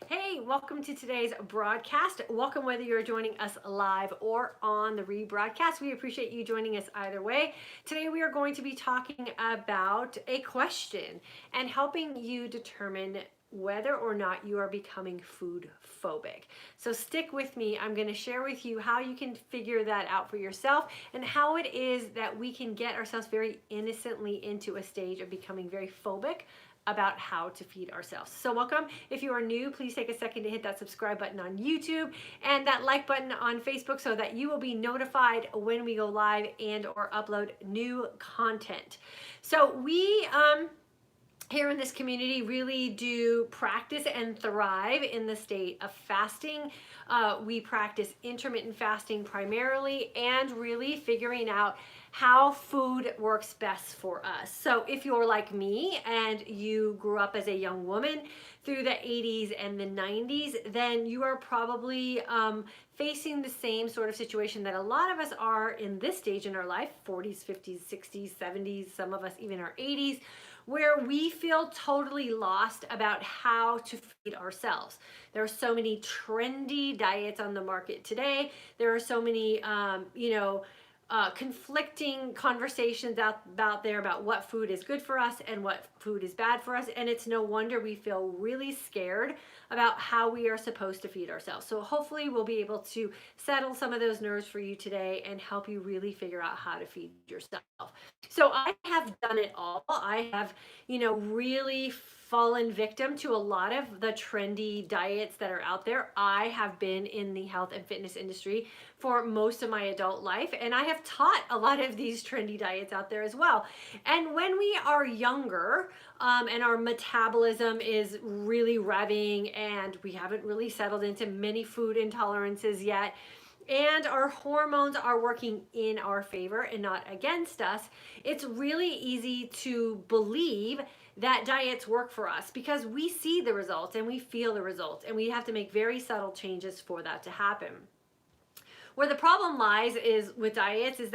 Hey, welcome to today's broadcast. Welcome whether you're joining us live or on the rebroadcast. We appreciate you joining us either way. Today we are going to be talking about a question and helping you determine whether or not you are becoming food phobic. So stick with me. I'm going to share with you how you can figure that out for yourself and how it is that we can get ourselves very innocently into a stage of becoming very phobic about how to feed ourselves. So welcome. If you are new, please take a second to hit that subscribe button on YouTube and that like button on Facebook so that you will be notified when we go live and or upload new content. So we here in this community really do practice and thrive in the state of fasting. We practice intermittent fasting primarily and really figuring out how food works best for us. So if you're like me and you grew up as a young woman through the 80s and the 90s, then you are probably facing the same sort of situation that a lot of us are in this stage in our life, 40s, 50s, 60s, 70s, some of us even our 80s, where we feel totally lost about how to feed ourselves. There are so many trendy diets on the market today. There are so many, conflicting conversations out there about what food is good for us and what food is bad for us. And it's no wonder we feel really scared about how we are supposed to feed ourselves. So hopefully we'll be able to settle some of those nerves for you today and help you really figure out how to feed yourself. So I have done it all. I have, really fallen victim to a lot of the trendy diets that are out there. I have been in the health and fitness industry for most of my adult life, and I have taught a lot of these trendy diets out there as well. And when we are younger, and our metabolism is really revving and we haven't really settled into many food intolerances yet, and our hormones are working in our favor and not against us, it's really easy to believe that diets work for us because we see the results and we feel the results, and we have to make very subtle changes for that to happen. Where the problem lies is with diets is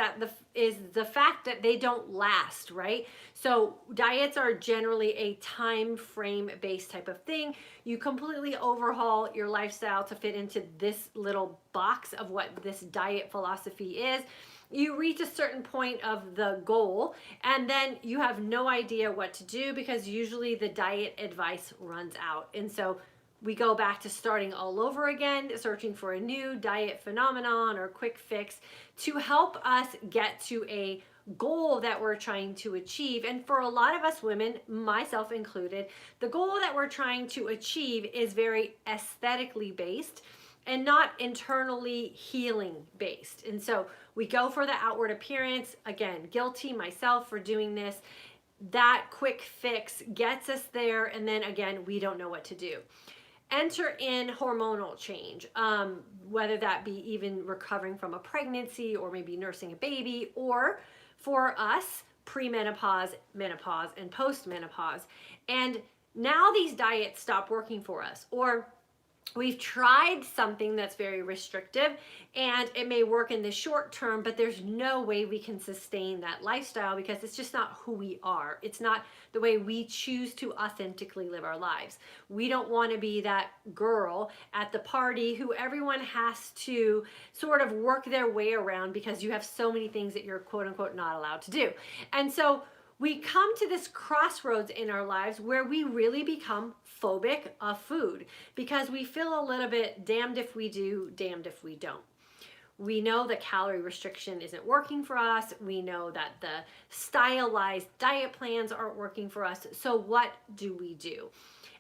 the fact that they don't last, right? So diets are generally a time frame based type of thing. You completely overhaul your lifestyle to fit into this little box of what this diet philosophy is. You reach a certain point of the goal and then you have no idea what to do because usually the diet advice runs out. And so we go back to starting all over again, searching for a new diet phenomenon or quick fix to help us get to a goal that we're trying to achieve. And for a lot of us women, myself included, the goal that we're trying to achieve is very aesthetically based and not internally healing based. And so we go for the outward appearance. Again, guilty myself for doing this. That quick fix gets us there, and then again, we don't know what to do. Enter in hormonal change, whether that be even recovering from a pregnancy or maybe nursing a baby, or for us, premenopause, menopause, and postmenopause. And now these diets stop working for us, or we've tried something that's very restrictive and it may work in the short term, but there's no way we can sustain that lifestyle because it's just not who we are. It's not the way we choose to authentically live our lives. We don't want to be that girl at the party who everyone has to sort of work their way around because you have so many things that you're quote unquote not allowed to do. And so we come to this crossroads in our lives where we really become phobic of food because we feel a little bit damned if we do, damned if we don't. We know that calorie restriction isn't working for us. We know that the stylized diet plans aren't working for us. So what do we do?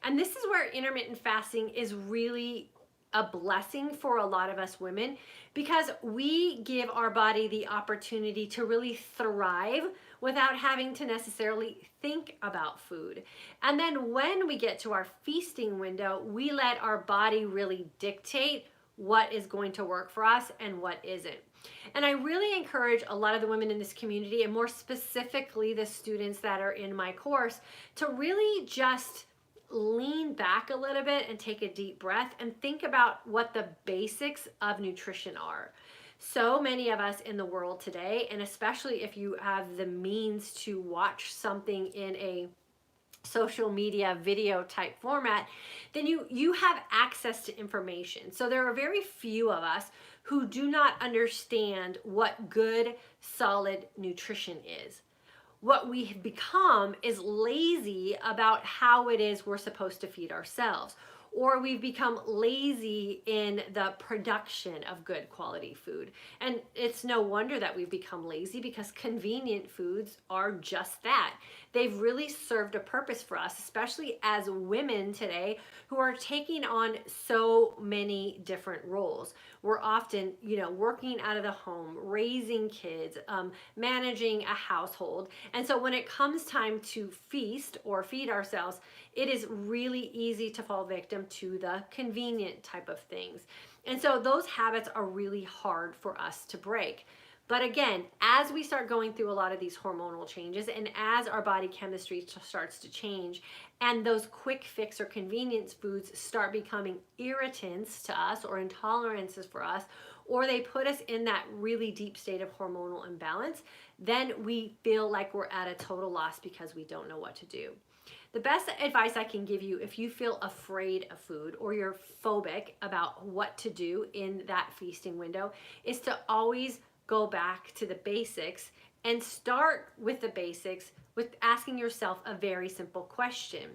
And this is where intermittent fasting is really a blessing for a lot of us women because we give our body the opportunity to really thrive without having to necessarily think about food. And then when we get to our feasting window, we let our body really dictate what is going to work for us and what isn't. And I really encourage a lot of the women in this community, and more specifically the students that are in my course, to really just lean back a little bit and take a deep breath and think about what the basics of nutrition are. So many of us in the world today, and especially if you have the means to watch something in a social media video type format, then you have access to information. So there are very few of us who do not understand what good solid nutrition is. What we have become is lazy about how it is we're supposed to feed ourselves, or we've become lazy in the production of good quality food. And it's no wonder that we've become lazy, because convenient foods are just that. They've really served a purpose for us, especially as women today who are taking on so many different roles. We're often, working out of the home, raising kids, managing a household. And so when it comes time to feast or feed ourselves, it is really easy to fall victim to the convenient type of things. And so those habits are really hard for us to break. But again, as we start going through a lot of these hormonal changes, and as our body chemistry starts to change, and those quick fix or convenience foods start becoming irritants to us or intolerances for us, or they put us in that really deep state of hormonal imbalance, then we feel like we're at a total loss because we don't know what to do. The best advice I can give you if you feel afraid of food or you're phobic about what to do in that feasting window is to always go back to the basics and start with the basics with asking yourself a very simple question.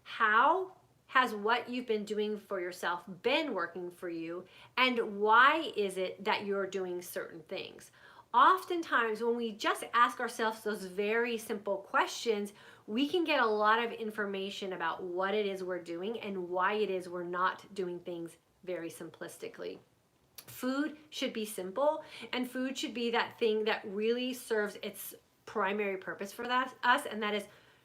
How has what you've been doing for yourself been working for you, and why is it that you're doing certain things? Oftentimes, when we just ask ourselves those very simple questions, we can get a lot of information about what it is we're doing and why it is we're not doing things very simplistically. Food should be simple, and food should be that thing that really serves its primary purpose for us, and that is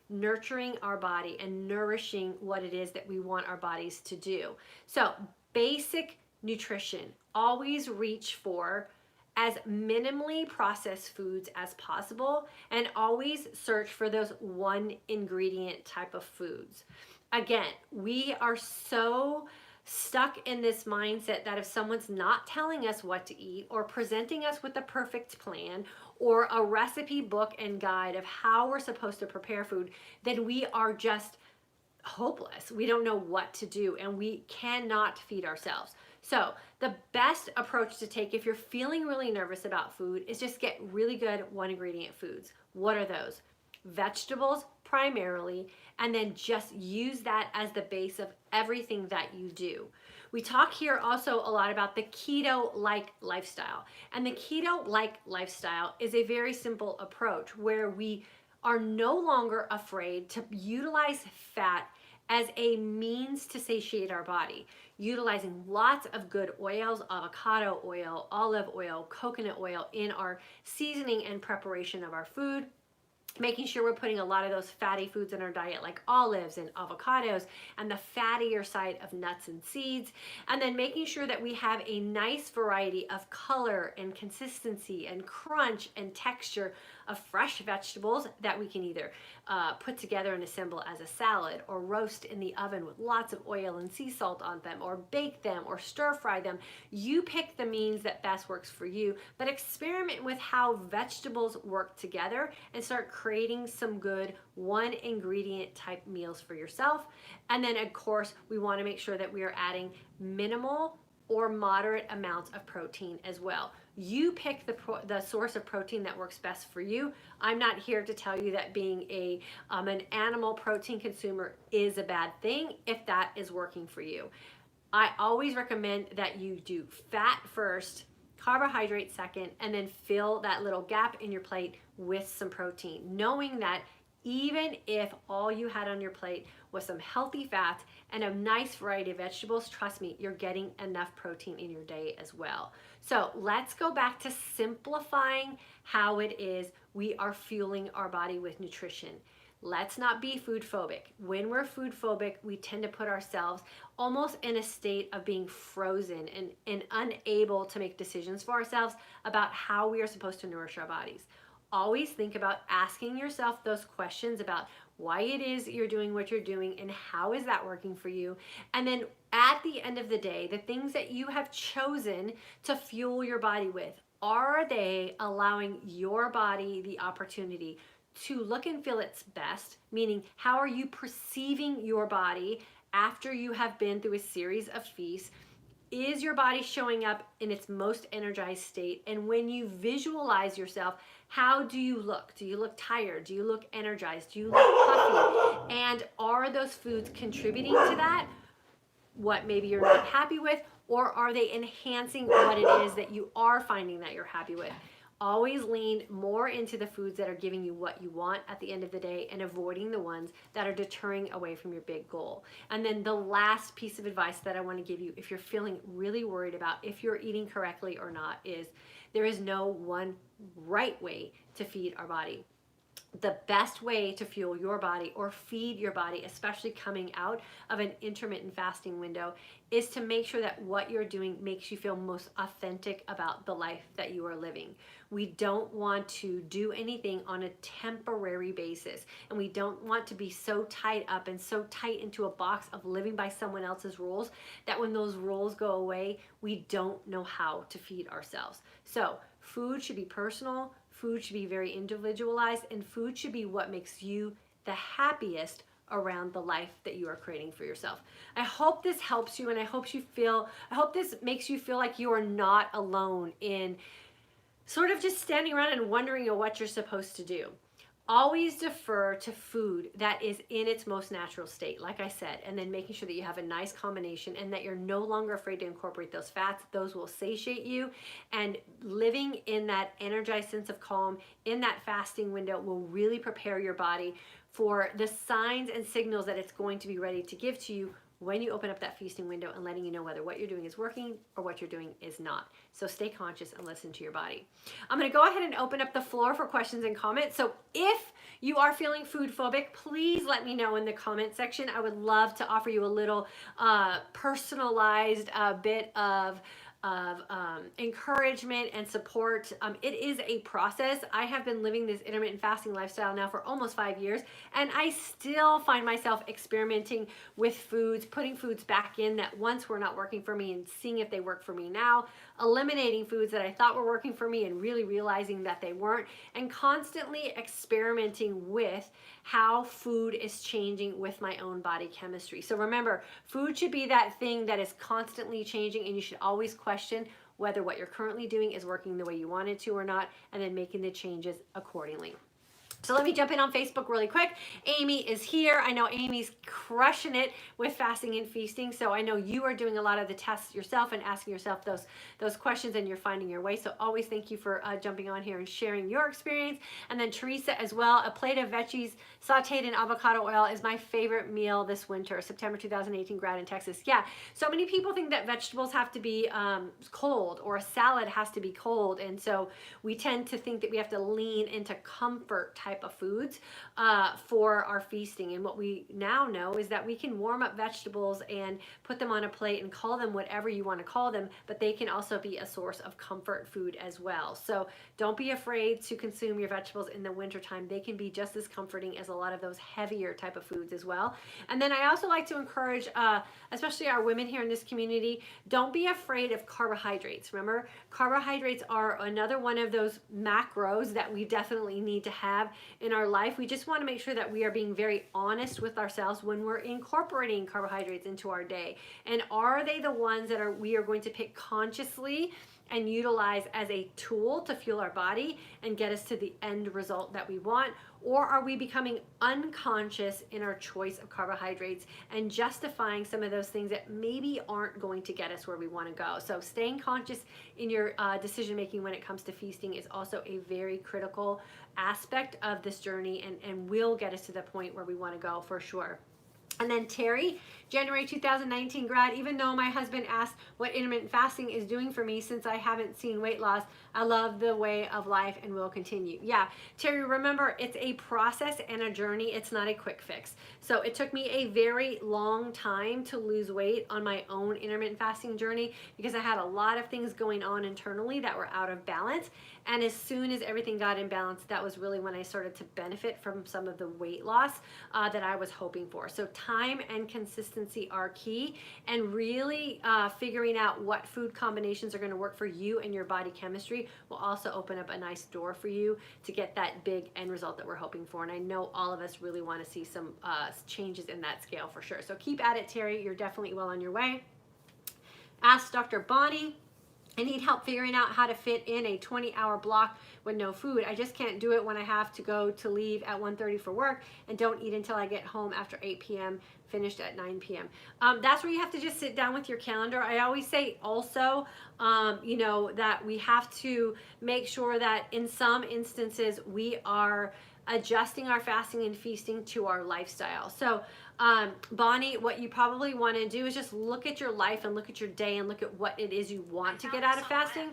nurturing our body and nourishing what it is that we want our bodies to do. So basic nutrition, always reach for as minimally processed foods as possible, and always search for those one ingredient type of foods. Again, we are so stuck in this mindset that if someone's not telling us what to eat or presenting us with the perfect plan or a recipe book and guide of how we're supposed to prepare food, then we are just hopeless. We don't know what to do, and we cannot feed ourselves. So the best approach to take if you're feeling really nervous about food is just get really good one ingredient foods. What are those? Vegetables primarily, and then just use that as the base of everything that you do. We talk here also a lot about the keto-like lifestyle. And the keto-like lifestyle is a very simple approach where we are no longer afraid to utilize fat as a means to satiate our body, utilizing lots of good oils, avocado oil, olive oil, coconut oil in our seasoning and preparation of our food, making sure we're putting a lot of those fatty foods in our diet like olives and avocados and the fattier side of nuts and seeds, and then making sure that we have a nice variety of color and consistency and crunch and texture of fresh vegetables that we can either put together and assemble as a salad, or roast in the oven with lots of oil and sea salt on them, or bake them, or stir fry them. You pick the means that best works for you, but experiment with how vegetables work together and start creating some good one ingredient type meals for yourself. And then of course, we want to make sure that we are adding minimal or moderate amounts of protein as well. You pick the source of protein that works best for you. I'm not here to tell you that being an animal protein consumer is a bad thing if that is working for you. I always recommend that you do fat first, carbohydrate second, and then fill that little gap in your plate with some protein, knowing that even if all you had on your plate was some healthy fats and a nice variety of vegetables, trust me, you're getting enough protein in your day as well. So let's go back to simplifying how it is we are fueling our body with nutrition. Let's not be food phobic. When we're food phobic, we tend to put ourselves almost in a state of being frozen and unable to make decisions for ourselves about how we are supposed to nourish our bodies. Always think about asking yourself those questions about why it is you're doing what you're doing and how is that working for you. And then at the end of the day, the things that you have chosen to fuel your body with, are they allowing your body the opportunity to look and feel its best, meaning how are you perceiving your body after you have been through a series of feasts? Is your body showing up in its most energized state? And when you visualize yourself, how do you look? Do you look tired? Do you look energized? Do you look puffy? And are those foods contributing to that? What maybe you're not happy with? Or are they enhancing what it is that you are finding that you're happy with? Always lean more into the foods that are giving you what you want at the end of the day and avoiding the ones that are deterring away from your big goal. And then the last piece of advice that I want to give you, if you're feeling really worried about if you're eating correctly or not, is there is no one right way to feed our body. The best way to fuel your body or feed your body, especially coming out of an intermittent fasting window, is to make sure that what you're doing makes you feel most authentic about the life that you are living. We don't want to do anything on a temporary basis, and we don't want to be so tied up and so tight into a box of living by someone else's rules that when those rules go away, we don't know how to feed ourselves. So food should be personal, food should be very individualized, and food should be what makes you the happiest around the life that you are creating for yourself. I hope this helps you, and I hope this makes you feel like you are not alone in sort of just standing around and wondering what you're supposed to do. Always defer to food that is in its most natural state, like I said, and then making sure that you have a nice combination and that you're no longer afraid to incorporate those fats. Those will satiate you, and living in that energized sense of calm in that fasting window will really prepare your body for the signs and signals that it's going to be ready to give to you when you open up that feasting window, and letting you know whether what you're doing is working or what you're doing is not. So stay conscious and listen to your body. I'm going to go ahead and open up the floor for questions and comments. So if you are feeling food phobic, please let me know in the comment section. I would love to offer you a little personalized bit of encouragement and support. It is a process. I have been living this intermittent fasting lifestyle now for almost 5 years, and I still find myself experimenting with foods, putting foods back in that once were not working for me and seeing if they work for me now, eliminating foods that I thought were working for me and really realizing that they weren't, and constantly experimenting with how food is changing with my own body chemistry. So remember, food should be that thing that is constantly changing, and you should always question whether what you're currently doing is working the way you want it to or not, and then making the changes accordingly. So let me jump in on Facebook really quick. Amy is here. I know Amy's crushing it with fasting and feasting. So I know you are doing a lot of the tests yourself and asking yourself those questions, and you're finding your way. So always thank you for jumping on here and sharing your experience. And then Teresa as well. A plate of veggies sauteed in avocado oil is my favorite meal this winter. September 2018, grad in Texas. Yeah, so many people think that vegetables have to be cold, or a salad has to be cold. And so we tend to think that we have to lean into comfort type of foods for our feasting. And what we now know is that we can warm up vegetables and put them on a plate and call them whatever you want to call them, but they can also be a source of comfort food as well. So don't be afraid to consume your vegetables in the wintertime. They can be just as comforting as a lot of those heavier type of foods as well. And then I also like to encourage, especially our women here in this community, don't be afraid of carbohydrates. Remember, carbohydrates are another one of those macros that we definitely need to have in our life. We just want to make sure that we are being very honest with ourselves when we're incorporating carbohydrates into our day. And are they the ones that we are going to pick consciously and utilize as a tool to fuel our body and get us to the end result that we want? Or are we becoming unconscious in our choice of carbohydrates and justifying some of those things that maybe aren't going to get us where we want to go? So staying conscious in your decision making when it comes to feasting is also a very critical aspect of this journey, and will get us to the point where we want to go for sure. And then Terry, January 2019 grad, even though my husband asked what intermittent fasting is doing for me since I haven't seen weight loss, I love the way of life and will continue. Yeah, Terry, remember, it's a process and a journey. It's not a quick fix. So it took me a very long time to lose weight on my own intermittent fasting journey because I had a lot of things going on internally that were out of balance. And as soon as everything got in balance, that was really when I started to benefit from some of the weight loss that I was hoping for. So time and consistency consistency are key, and really figuring out what food combinations are going to work for you and your body chemistry will also open up a nice door for you to get that big end result that we're hoping for. And I know all of us really want to see some changes in that scale for sure. So keep at it, Terry. You're definitely well on your way. Ask Dr. Bonnie. I need help figuring out how to fit in a 20-hour block with no food. I just can't do it when I have to go to leave at 1:30 for work and don't eat until I get home after 8 p.m., finished at 9 p.m. That's where you have to just sit down with your calendar. I always say also, you know, that we have to make sure that in some instances we are adjusting our fasting and feasting to our lifestyle. So Bonnie, what you probably want to do is just look at your life and look at your day and look at what it is you want to get out of fasting.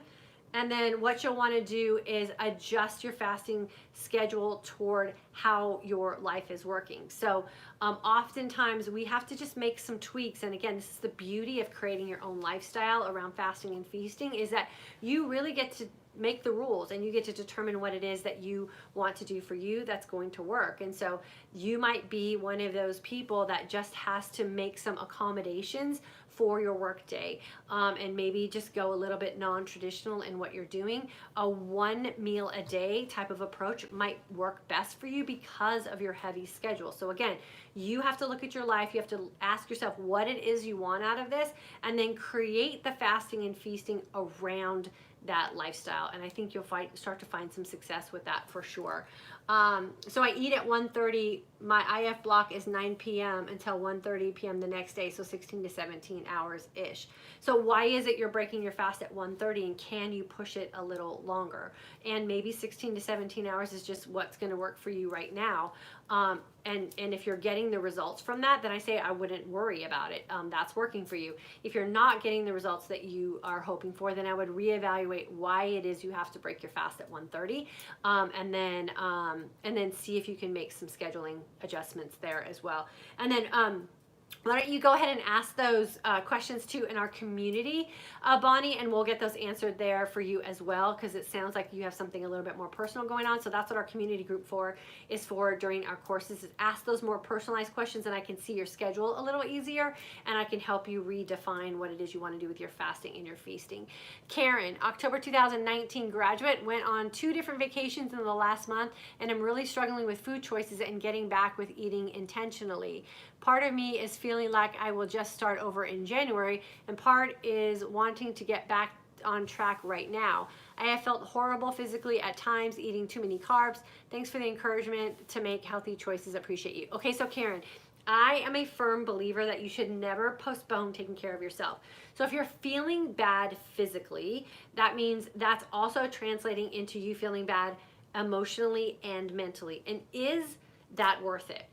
And then what you'll want to do is adjust your fasting schedule toward how your life is working. So oftentimes we have to just make some tweaks. And again, this is the beauty of creating your own lifestyle around fasting and feasting, is that you really get to make the rules and you get to determine what it is that you want to do for you that's going to work. And so you might be one of those people that just has to make some accommodations for your work day, and maybe just go a little bit non-traditional in what you're doing. A 1 meal a day type of approach might work best for you because of your heavy schedule. So again, you have to look at your life, you have to ask yourself what it is you want out of this, and then create the fasting and feasting around that lifestyle. And I think you'll start to find some success with that for sure. So I eat at 1:30. My IF block is 9 p.m. until 1:30 p.m. the next day, so 16 to 17 hours ish. So why is it you're breaking your fast at 1:30, and can you push it a little longer? And maybe 16 to 17 hours is just what's going to work for you right now. And if you're getting the results from that, then I say I wouldn't worry about it. That's working for you. If you're not getting the results that you are hoping for, then I would reevaluate why it is you have to break your fast at 1:30, and then see if you can make some scheduling adjustments there as well. And then why don't you go ahead and ask those questions too in our community, Bonnie, and we'll get those answered there for you as well, because it sounds like you have something a little bit more personal going on. So that's what our community group is for during our courses, is ask those more personalized questions, and I can see your schedule a little easier, and I can help you redefine what it is you want to do with your fasting and your feasting. Karen, October 2019 graduate, went on 2 different vacations in the last month, and I'm really struggling with food choices and getting back with eating intentionally. Part of me is feeling like I will just start over in January, and part is wanting to get back on track right now. I have felt horrible physically at times, eating too many carbs. Thanks for the encouragement to make healthy choices. Appreciate you. Okay, so Karen, I am a firm believer that you should never postpone taking care of yourself. So if you're feeling bad physically, that means that's also translating into you feeling bad emotionally and mentally. And is that worth it?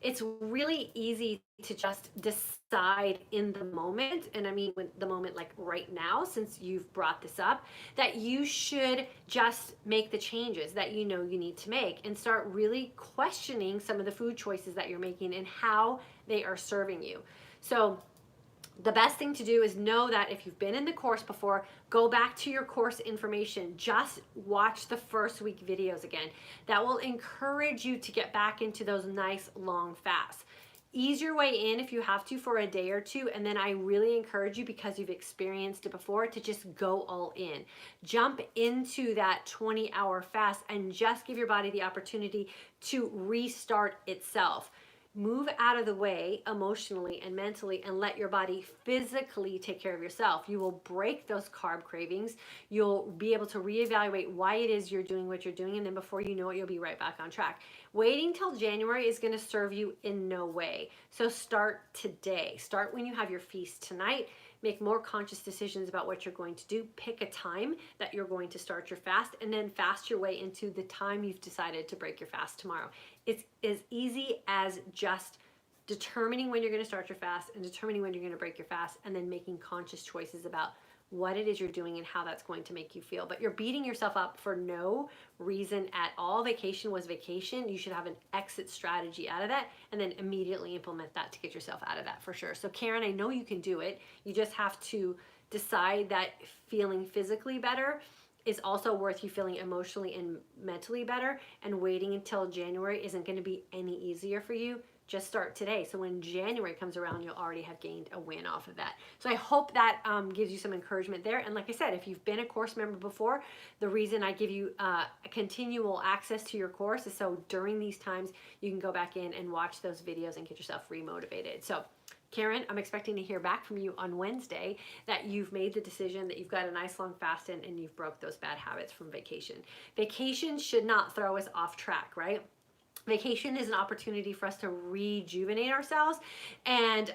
It's really easy to just decide in the moment, and I mean the moment like right now, since you've brought this up, that you should just make the changes that you know you need to make, and start really questioning some of the food choices that you're making and how they are serving you. So the best thing to do is know that if you've been in the course before, go back to your course information. Just watch the first week videos again. That will encourage you to get back into those nice long fasts. Ease your way in if you have to for a day or two, and then I really encourage you, because you've experienced it before, to just go all in. Jump into that 20-hour fast and just give your body the opportunity to restart itself. Move out of the way emotionally and mentally, and let your body physically take care of yourself. You will break those carb cravings. You'll be able to reevaluate why it is you're doing what you're doing, and then before you know it, you'll be right back on track. Waiting till January is going to serve you in no way. So start today. Start when you have your feast tonight. Make more conscious decisions about what you're going to do. Pick a time that you're going to start your fast, and then fast your way into the time you've decided to break your fast tomorrow. It's as easy as just determining when you're going to start your fast and determining when you're going to break your fast, and then making conscious choices about what it is you're doing and how that's going to make you feel. But you're beating yourself up for no reason at all. Vacation was vacation. You should have an exit strategy out of that, and then immediately implement that to get yourself out of that for sure. So Karen, I know you can do it. You just have to decide that feeling physically better is also worth you feeling emotionally and mentally better, and waiting until January isn't going to be any easier for you. just start today. So when January comes around, you'll already have gained a win off of that. So I hope that gives you some encouragement there. And like I said, if you've been a course member before, the reason I give you continual access to your course is so during these times, you can go back in and watch those videos and get yourself remotivated. So Karen, I'm expecting to hear back from you on Wednesday that you've made the decision, that you've got a nice long fast in, and you've broke those bad habits from vacation. Vacation should not throw us off track, right? Vacation is an opportunity for us to rejuvenate ourselves and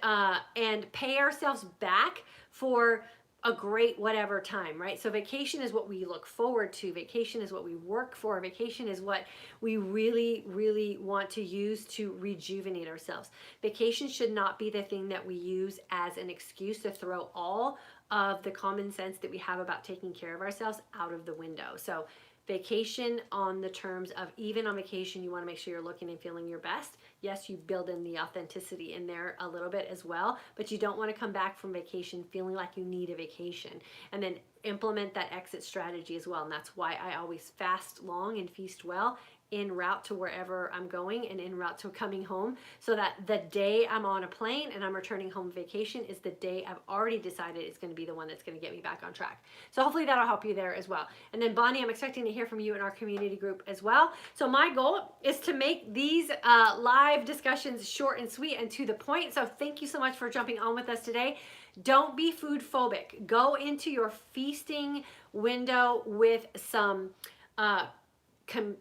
pay ourselves back for a great whatever time, right? So vacation is what we look forward to. Vacation is what we work for. Vacation is what we really, really want to use to rejuvenate ourselves. Vacation should not be the thing that we use as an excuse to throw all of the common sense that we have about taking care of ourselves out of the window. So vacation on the terms of, even on vacation, you want to make sure you're looking and feeling your best. Yes, you build in the authenticity in there a little bit as well, but you don't want to come back from vacation feeling like you need a vacation, and then implement that exit strategy as well. And that's why I always fast long and feast well en route to wherever I'm going and en route to coming home, so that the day I'm on a plane and I'm returning home vacation is the day I've already decided it's going to be the one that's going to get me back on track. So hopefully that'll help you there as well. And then Bonnie, I'm expecting to hear from you in our community group as well. So my goal is to make these live discussions short and sweet and to the point. So thank you so much for jumping on with us today. Don't be food phobic. Go into your feasting window with some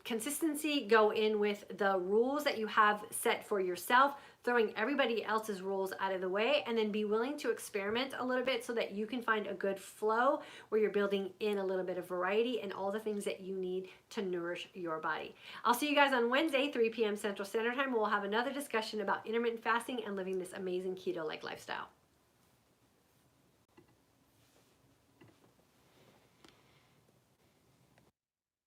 consistency. Go in with the rules that you have set for yourself, throwing everybody else's rules out of the way, and then be willing to experiment a little bit so that you can find a good flow where you're building in a little bit of variety and all the things that you need to nourish your body. I'll see you guys on Wednesday, 3 p.m. Central Standard Time. We'll have another discussion about intermittent fasting and living this amazing keto-like lifestyle.